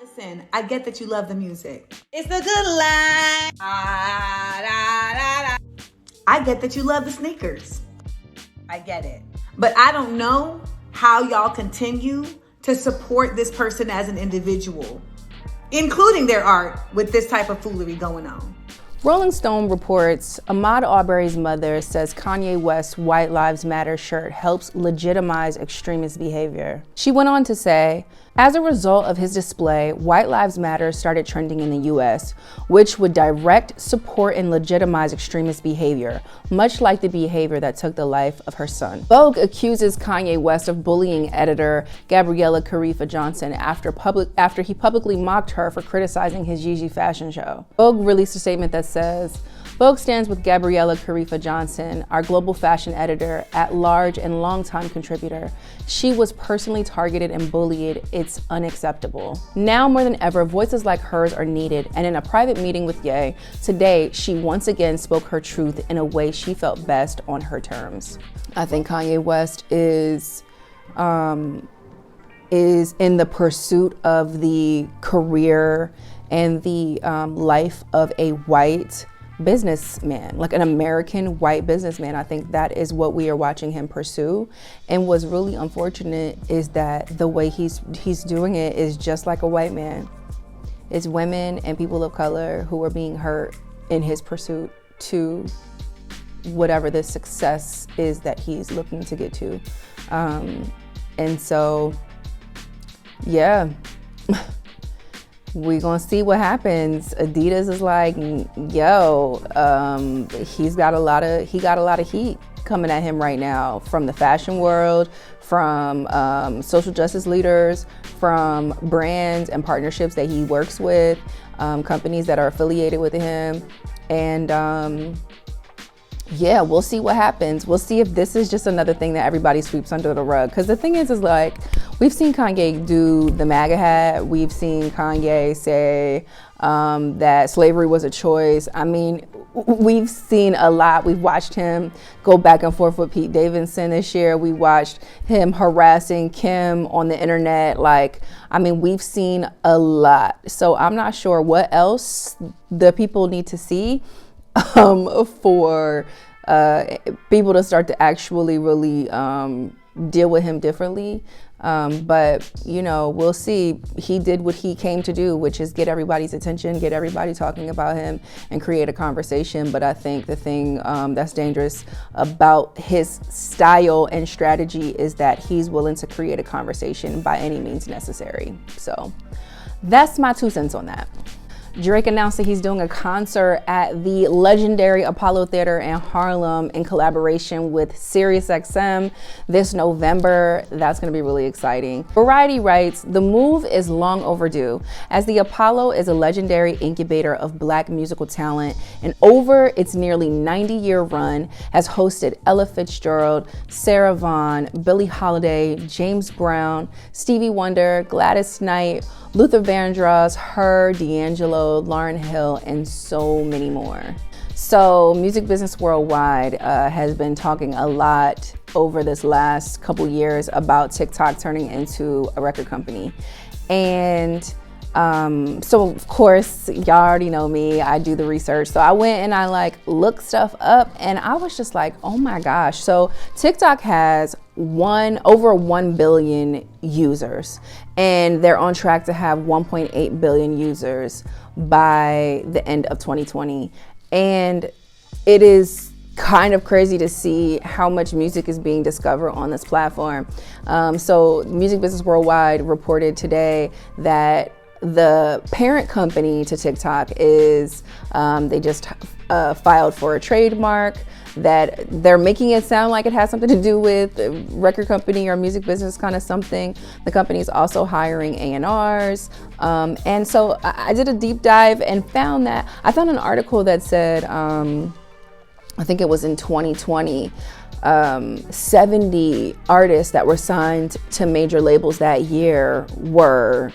Listen, I get that you love the music. It's a good line. I get that you love the sneakers. I get it. But I don't know how y'all continue to support this person as an individual, including their art, with this type of foolery going on. Rolling Stone reports Ahmaud Arbery's mother says Kanye West's White Lives Matter shirt helps legitimize extremist behavior. She went on to say, as a result of his display, White Lives Matter started trending in the US, which would direct, support, and legitimize extremist behavior, much like the behavior that took the life of her son. Vogue accuses Kanye West of bullying editor Gabriella Carifa Johnson after he publicly mocked her for criticizing his Yeezy fashion show. Vogue released a statement that says, Vogue stands with Gabriella Carifa Johnson, our global fashion editor, at large and longtime contributor. She was personally targeted and bullied. It's unacceptable. Now more than ever, voices like hers are needed, and in a private meeting with Ye, today, she once again spoke her truth in a way she felt best on her terms. I think Kanye West is in the pursuit of the career and the life of a white businessman, like an American white businessman. I think that is what we are watching him pursue. And what's really unfortunate is that the way he's doing it is just like a white man. It's women and people of color who are being hurt in his pursuit to whatever the success is that he's looking to get to. And so, yeah. We gonna see what happens. Adidas is like, yo, he got a lot of heat coming at him right now from the fashion world, from social justice leaders, from brands and partnerships that he works with, companies that are affiliated with him, and yeah, we'll see what happens. We'll see if this is just another thing that everybody sweeps under the rug. Because the thing is like, we've seen Kanye do the MAGA hat. We've seen Kanye say that slavery was a choice. I mean, we've seen a lot. We've watched him go back and forth with Pete Davidson this year. We watched him harassing Kim on the internet. Like, I mean, we've seen a lot. So I'm not sure what else the people need to see for people to start to actually really deal with him differently. But, you know, we'll see. He did what he came to do, which is get everybody's attention, get everybody talking about him, and create a conversation. But I think the thing that's dangerous about his style and strategy is that he's willing to create a conversation by any means necessary. So that's my 2 cents on that. Drake announced that he's doing a concert at the legendary Apollo Theater in Harlem in collaboration with SiriusXM this November. That's going to be really exciting. Variety writes, the move is long overdue, as the Apollo is a legendary incubator of Black musical talent, and over its nearly 90-year run has hosted Ella Fitzgerald, Sarah Vaughan, Billie Holiday, James Brown, Stevie Wonder, Gladys Knight, Luther Vandross, Her, D'Angelo, Lauryn Hill, and so many more. So Music Business Worldwide has been talking a lot over this last couple years about TikTok turning into a record company. And so of course, y'all already know me, I do the research. So I went and I looked stuff up, and I was just like, oh my gosh. So TikTok has over 1 billion users, and they're on track to have 1.8 billion users by the end of 2020. And it is kind of crazy to see how much music is being discovered on this platform. So Music Business Worldwide reported today that the parent company to TikTok is, they just filed for a trademark, that they're making it sound like it has something to do with a record company or music business kind of something. The company is also hiring A&Rs. And so I did a deep dive and found an article that said, I think it was in 2020, 70 artists that were signed to major labels that year were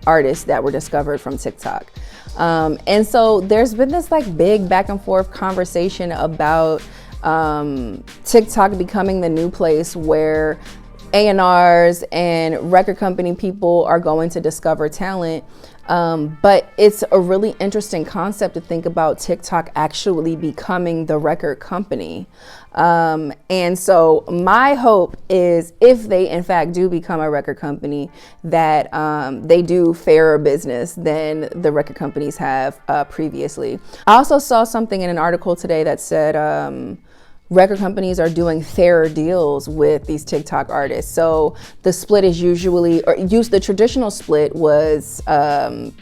artists that were discovered from TikTok. And so there's been this big back and forth conversation about TikTok becoming the new place where A&Rs and record company people are going to discover talent. But it's a really interesting concept to think about TikTok actually becoming the record company. And so my hope is if they in fact do become a record company, that they do fairer business than the record companies have previously. I also saw something in an article today that said record companies are doing fairer deals with these TikTok artists. So the split is usually, the traditional split was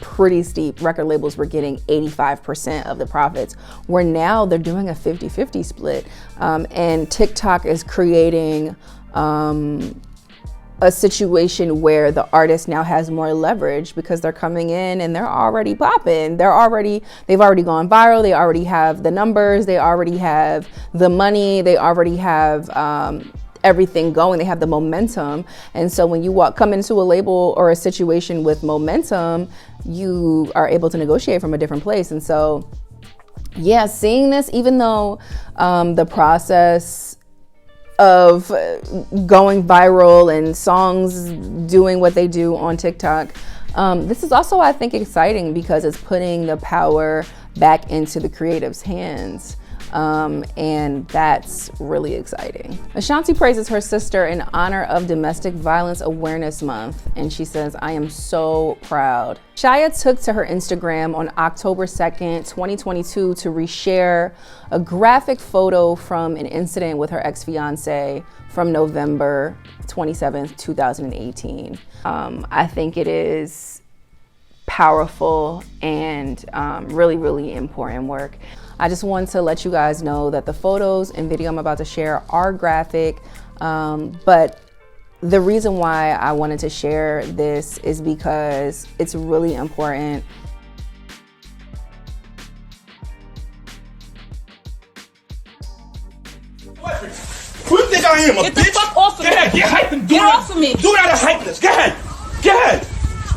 pretty steep. Record labels were getting 85% of the profits, where now they're doing a 50-50 split. And TikTok is creating a situation where the artist now has more leverage because they're coming in and they're already popping. They've already gone viral. They already have the numbers. They already have the money. They already have everything going. They have the momentum. And so when you come into a label or a situation with momentum, you are able to negotiate from a different place. And so, yeah, seeing this, even though the process of going viral and songs doing what they do on TikTok, this is also, I think, exciting because it's putting the power back into the creative's hands. And that's really exciting. Ashanti praises her sister in honor of Domestic Violence Awareness Month, and she says, "I am so proud." Shia took to her Instagram on October 2nd, 2022 to reshare a graphic photo from an incident with her ex-fiance from November 27th, 2018. I think it is powerful and really, really important work. I just want to let you guys know that the photos and video I'm about to share are graphic, but the reason why I wanted to share this is because it's really important. Who do you think I am, a Get bitch? the fuck off of me. Get ahead, get hyped and do Get it. off of me. Do it out of hypeness. Get ahead. Get ahead.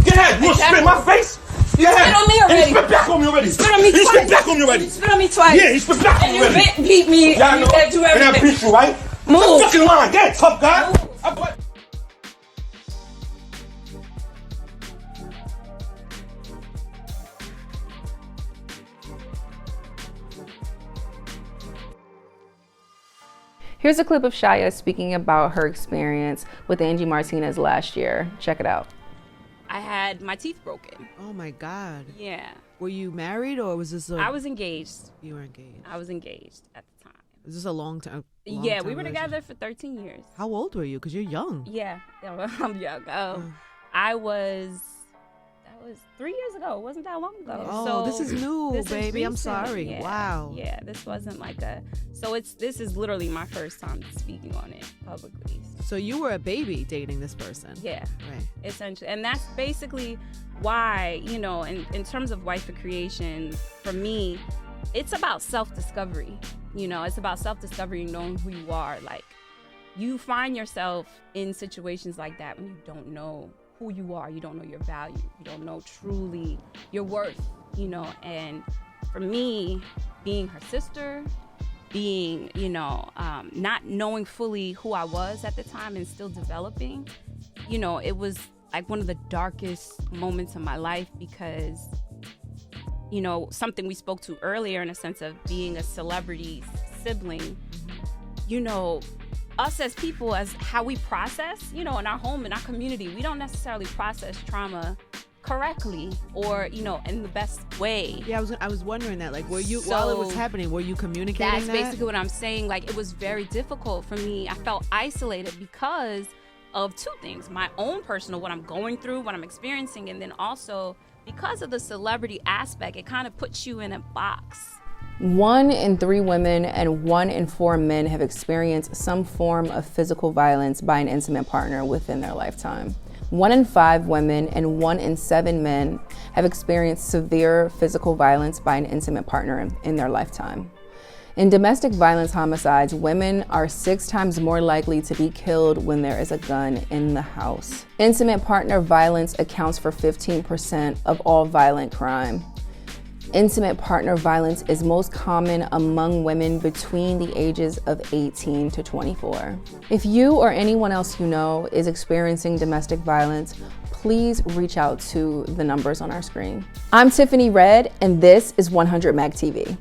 Get ahead. You want to spit in my face? Get ahead. spit on me already. And he spit back on me already. Spit on me He twice. spit back on me already. You spit on me twice. Yeah, he spit back on And me you already. beat me. Yeah, I and know. you said do And I everything. beat you, right? Move. The fucking line. Get it, tough guy. Move. Here's a clip of Shia speaking about her experience with Angie Martinez last year. Check it out. I had my teeth broken. Oh my God. Yeah. Were you married or was this I was engaged. You were engaged. I was engaged at the time. Is this a long time? Yeah, we were together for 13 years. How old were you? Because you're young. Yeah, I'm young. That was 3 years ago. It wasn't that long ago. Oh, so this is new, this is baby. I'm recent. sorry. Yeah, Wow. Yeah, this wasn't like this is literally my first time speaking on it publicly. So you were a baby dating this person. Yeah. Right. Essentially. And that's basically why, in terms of wife for creation, for me, it's about self-discovery. It's about self-discovery and knowing who you are. Like, you find yourself in situations like that when you don't know who you are, you don't know your value, you don't know truly your worth, and for me, being her sister, being, not knowing fully who I was at the time and still developing, it was like one of the darkest moments of my life because, something we spoke to earlier in a sense of being a celebrity sibling, us as people, as how we process, in our home, in our community, we don't necessarily process trauma correctly or, in the best way. Yeah, I was wondering that. Like, were you, while it was happening, were you communicating That's that? basically what I'm saying. Like, it was very difficult for me. I felt isolated because of two things. My own personal, what I'm going through, what I'm experiencing, and then also because of the celebrity aspect, it kind of puts you in a box. 1 in 3 women and 1 in 4 men have experienced some form of physical violence by an intimate partner within their lifetime. 1 in 5 women and 1 in 7 men have experienced severe physical violence by an intimate partner in their lifetime. In domestic violence homicides, women are 6 times more likely to be killed when there is a gun in the house. Intimate partner violence accounts for 15% of all violent crime. Intimate partner violence is most common among women between the ages of 18 to 24. If you or anyone else you know is experiencing domestic violence, please reach out to the numbers on our screen. I'm Tiffany Red, and this is 100 Mag TV.